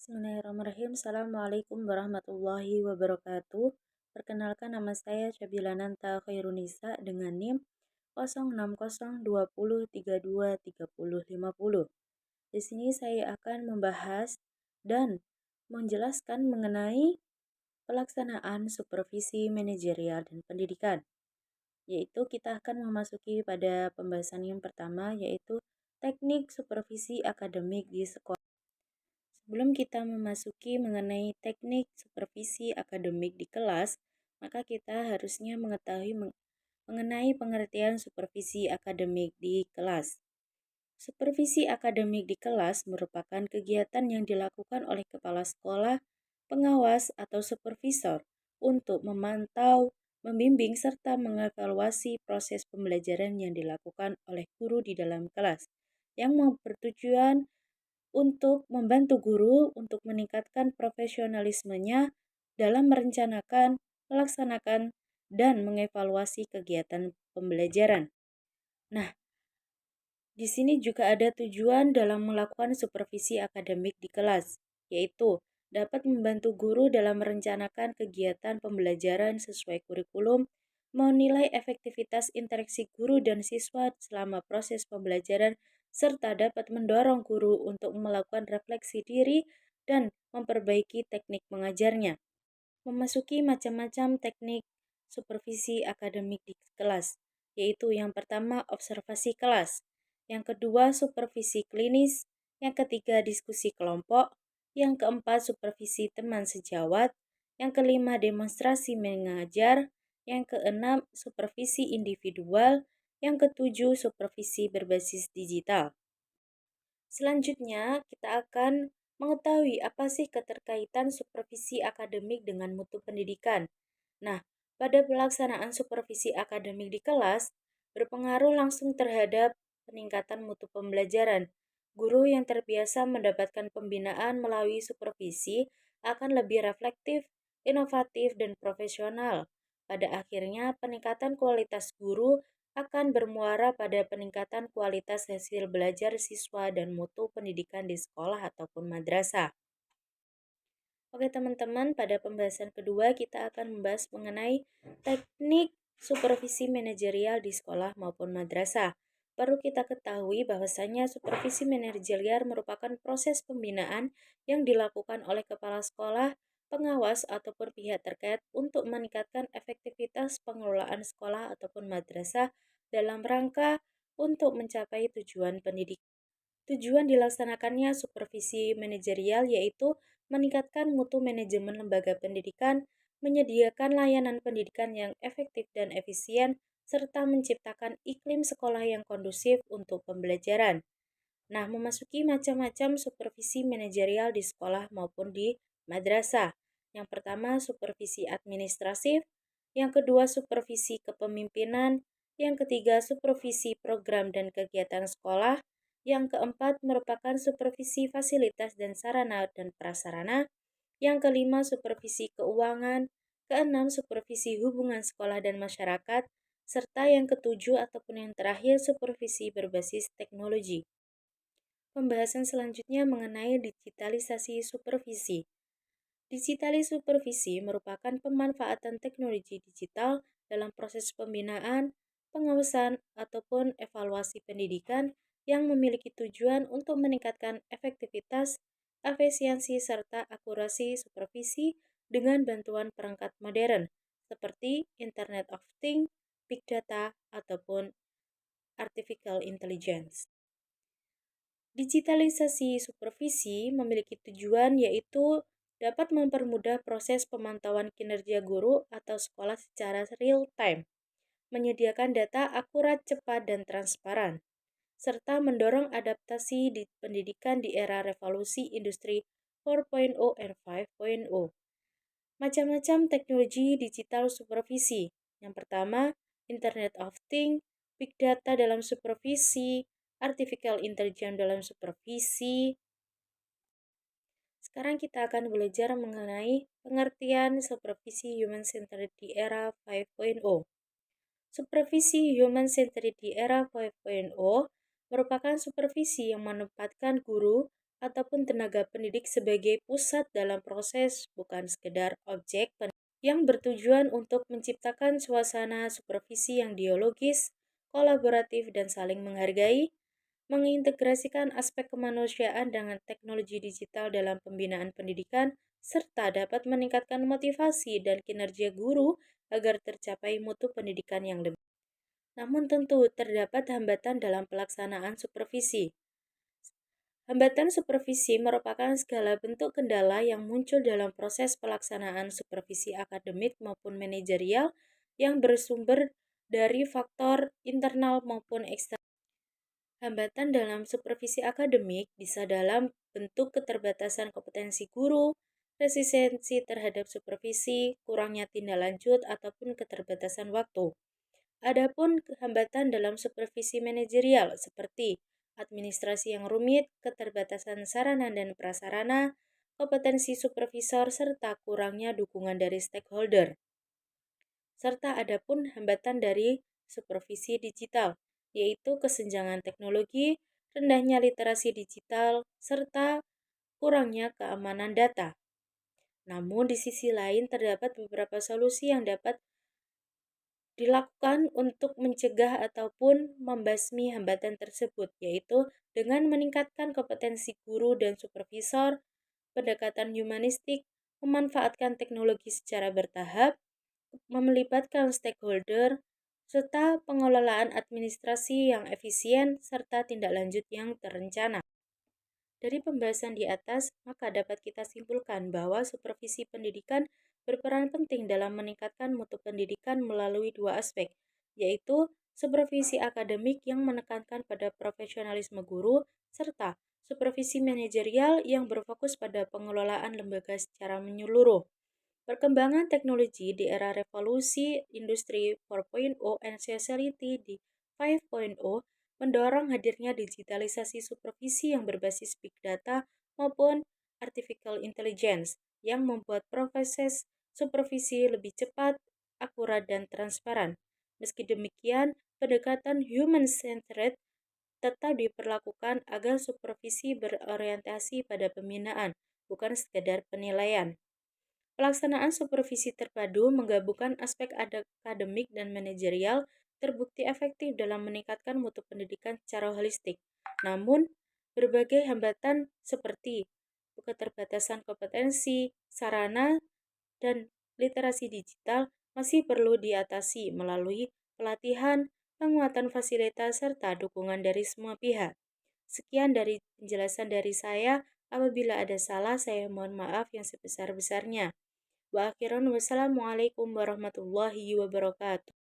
Bismillahirrahmanirrahim. Assalamualaikum warahmatullahi wabarakatuh. Perkenalkan, nama saya Syabila Nanta Khairunisa dengan NIM 0602032350. Di sini saya akan membahas dan menjelaskan mengenai pelaksanaan supervisi manajerial dan pendidikan. Yaitu kita akan memasuki pada pembahasan yang pertama, yaitu teknik supervisi akademik di sekolah. Sebelum kita memasuki mengenai teknik supervisi akademik di kelas, maka kita harusnya mengetahui mengenai pengertian supervisi akademik di kelas. Supervisi akademik di kelas merupakan kegiatan yang dilakukan oleh kepala sekolah, pengawas, atau supervisor untuk memantau, membimbing, serta mengevaluasi proses pembelajaran yang dilakukan oleh guru di dalam kelas, yang bertujuan untuk membantu guru untuk meningkatkan profesionalismenya dalam merencanakan, melaksanakan, dan mengevaluasi kegiatan pembelajaran. Nah, di sini juga ada tujuan dalam melakukan supervisi akademik di kelas, yaitu dapat membantu guru dalam merencanakan kegiatan pembelajaran sesuai kurikulum, menilai efektivitas interaksi guru dan siswa selama proses pembelajaran, serta dapat mendorong guru untuk melakukan refleksi diri dan memperbaiki teknik mengajarnya. Memasuki macam-macam teknik supervisi akademik di kelas, yaitu yang pertama observasi kelas, yang kedua supervisi klinis, yang ketiga diskusi kelompok, yang keempat supervisi teman sejawat, yang kelima demonstrasi mengajar, yang keenam supervisi individual, yang ketujuh supervisi berbasis digital. Selanjutnya, kita akan mengetahui apa sih keterkaitan supervisi akademik dengan mutu pendidikan. Nah, pada pelaksanaan supervisi akademik di kelas, berpengaruh langsung terhadap peningkatan mutu pembelajaran. Guru yang terbiasa mendapatkan pembinaan melalui supervisi akan lebih reflektif, inovatif, dan profesional. Pada akhirnya, peningkatan kualitas guru akan bermuara pada peningkatan kualitas hasil belajar siswa dan mutu pendidikan di sekolah ataupun madrasah. Oke teman-teman, pada pembahasan kedua kita akan membahas mengenai teknik supervisi manajerial di sekolah maupun madrasah. Perlu kita ketahui bahwasanya supervisi manajerial merupakan proses pembinaan yang dilakukan oleh kepala sekolah, pengawas, ataupun pihak terkait untuk meningkatkan efektivitas pengelolaan sekolah ataupun madrasah dalam rangka untuk mencapai tujuan pendidikan. Tujuan dilaksanakannya supervisi manajerial yaitu meningkatkan mutu manajemen lembaga pendidikan, menyediakan layanan pendidikan yang efektif dan efisien, serta menciptakan iklim sekolah yang kondusif untuk pembelajaran. Nah, memasuki macam-macam supervisi manajerial di sekolah maupun di madrasah. Yang pertama, supervisi administratif, yang kedua, supervisi kepemimpinan, yang ketiga, supervisi program dan kegiatan sekolah, yang keempat, merupakan supervisi fasilitas dan sarana dan prasarana, yang kelima, supervisi keuangan, keenam, supervisi hubungan sekolah dan masyarakat, serta yang ketujuh ataupun yang terakhir, supervisi berbasis teknologi. Pembahasan selanjutnya mengenai digitalisasi supervisi. Digitalisasi supervisi merupakan pemanfaatan teknologi digital dalam proses pembinaan, pengawasan, ataupun evaluasi pendidikan yang memiliki tujuan untuk meningkatkan efektivitas, efisiensi, serta akurasi supervisi dengan bantuan perangkat modern seperti Internet of Things, Big Data, ataupun Artificial Intelligence. Digitalisasi supervisi memiliki tujuan yaitu dapat mempermudah proses pemantauan kinerja guru atau sekolah secara real time, menyediakan data akurat, cepat, dan transparan, serta mendorong adaptasi di pendidikan di era revolusi industri 4.0 dan 5.0. Macam-macam teknologi digital supervisi. Yang pertama, Internet of Things, Big Data dalam supervisi, Artificial Intelligence dalam supervisi. Sekarang kita akan belajar mengenai pengertian supervisi human-centered di era 5.0. Supervisi human-centered di era 5.0 merupakan supervisi yang menempatkan guru ataupun tenaga pendidik sebagai pusat dalam proses, bukan sekedar objek yang bertujuan untuk menciptakan suasana supervisi yang dialogis, kolaboratif, dan saling menghargai, mengintegrasikan aspek kemanusiaan dengan teknologi digital dalam pembinaan pendidikan, serta dapat meningkatkan motivasi dan kinerja guru agar tercapai mutu pendidikan yang lebih. Namun tentu terdapat hambatan dalam pelaksanaan supervisi. Hambatan supervisi merupakan segala bentuk kendala yang muncul dalam proses pelaksanaan supervisi akademik maupun manajerial yang bersumber dari faktor internal maupun eksternal. Hambatan dalam supervisi akademik bisa dalam bentuk keterbatasan kompetensi guru, resistensi terhadap supervisi, kurangnya tindak lanjut, ataupun keterbatasan waktu. Adapun hambatan dalam supervisi manajerial seperti administrasi yang rumit, keterbatasan sarana dan prasarana, kompetensi supervisor, serta kurangnya dukungan dari stakeholder. Serta adapun hambatan dari supervisi digital, yaitu kesenjangan teknologi, rendahnya literasi digital, serta kurangnya keamanan data. Namun di sisi lain terdapat beberapa solusi yang dapat dilakukan untuk mencegah ataupun membasmi hambatan tersebut, yaitu dengan meningkatkan kompetensi guru dan supervisor, pendekatan humanistik, memanfaatkan teknologi secara bertahap, melibatkan stakeholder, serta pengelolaan administrasi yang efisien, serta tindak lanjut yang terencana. Dari pembahasan di atas, maka dapat kita simpulkan bahwa supervisi pendidikan berperan penting dalam meningkatkan mutu pendidikan melalui dua aspek, yaitu supervisi akademik yang menekankan pada profesionalisme guru, serta supervisi manajerial yang berfokus pada pengelolaan lembaga secara menyeluruh. Perkembangan teknologi di era revolusi industri 4.0 and society di 5.0 mendorong hadirnya digitalisasi supervisi yang berbasis big data maupun artificial intelligence yang membuat proses supervisi lebih cepat, akurat, dan transparan. Meski demikian, pendekatan human-centered tetap diperlakukan agar supervisi berorientasi pada pembinaan, bukan sekedar penilaian. Pelaksanaan supervisi terpadu menggabungkan aspek akademik dan manajerial terbukti efektif dalam meningkatkan mutu pendidikan secara holistik. Namun, berbagai hambatan seperti keterbatasan kompetensi, sarana, dan literasi digital masih perlu diatasi melalui pelatihan, penguatan fasilitas, serta dukungan dari semua pihak. Sekian dari penjelasan dari saya. Apabila ada salah, saya mohon maaf yang sebesar-besarnya. Wa akhirun wassalamualaikum warahmatullahi wabarakatuh.